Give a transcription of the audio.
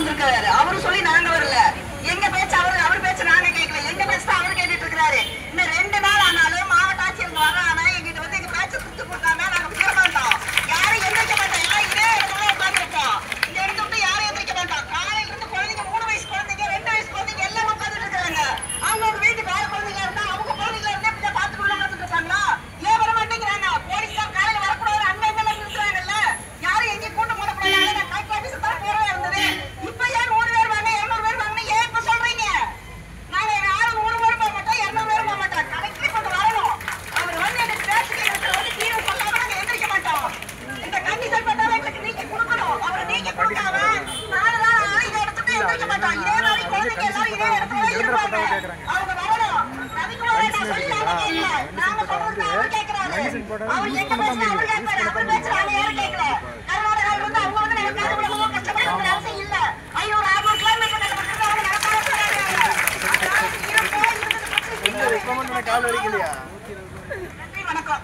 வந்திருக்காரு. அவரு சொல்லி நாங்க வரல. எங்க பேச்சு அவர் பேச்சு நாங்க கேட்கல. எங்க பேச்சு தான் அவர் கேட்டுட்டு இருக்காரு. இன்னும் 2 நாள் ஆனாலும் மாவட்ட ஆட்சியர் வர்றாங்க. எங்கிட்ட வந்து எங்க பேச்சை கொடுத்து கொடுத்தாங்க. நாங்க போக மாட்டோம். யாரும் எந்திரிக்க மாட்டோம். எல்லாம் இதே இடத்துல உட்காந்துருப்போம். இங்க இருந்து விட்டு யாரும் எந்திரிக்க மாட்டோம். காலையில இருந்து குழந்தைங்க 3 வயசு குழந்தைங்க 2 வயசு குழந்தைங்க எல்லாம் உட்காந்துட்டு இருக்காங்க. அவங்க வீட்டுக்கு வேற குழந்தைங்க இருந்தா அவங்க குழந்தைங்க இருந்தா இப்ப பார்த்துட்டு உள்ள உட்காந்துட்டு இருக்காங்களா? ஏன் வர மாட்டேங்கிறாங்க? போலீஸ்கார் காலையில வரக்கூடாது அங்க எல்லாம் நிறுத்துறாங்கல்ல. யாரும் எங்கேயும் கூட்டம் போடக்கூடாது. நான் கலெக்டர் ஆபீஸ் தான் போறவே இருந்தது. இப்ப ஏன் 100 பேர் வாங்க 200 பேர் வாங்க ஏன் இப்ப சொல்றீங்க? நாங்க யாரும் 100 பேர் போக மாட்டோம் 200 பேர் போக மாட்டோம். கலெக்டர் கொண்டு வரணும். அவர் வந்து எனக்கு பேசுறதுக்கு வந்து தீர்வு சொல்லாம நாங்க எந்திரிக்க மாட்டோம். இந்த கண்டிஷன் பண்ணாம எங்களுக்கு நீங்க கொடுக்கணும். அவர் நீங்க கொடுக்காம 4 நாள் ஆயுத எடுத்துட்டு எந்திரிக்க மாட்டோம். இதே மாதிரி குழந்தைங்க எல்லாம் இதே இடத்துல இருப்பாங்க. அவங்க வரணும். ரவிக்குமார் நான் சொல்லி நாங்க கேட்கல. நாங்க சொல்றது அவர் கேட்கிறாரு. அவர் எங்க பேசுனா அவர் கேட்பாரு. அவர் பேசுற நாங்க யாரும் கேட்கல. கர்நாடகால இருந்து அவங்க வந்து நம்ம காது விட கஷ்டப்படுற அவசியம் இல்ல. 500 600 கிலோமீட்டர் நடக்கிறது அவங்க நடக்காத சொல்றாங்க. கால் வலிக்கலையா? நன்றி வணக்கம்.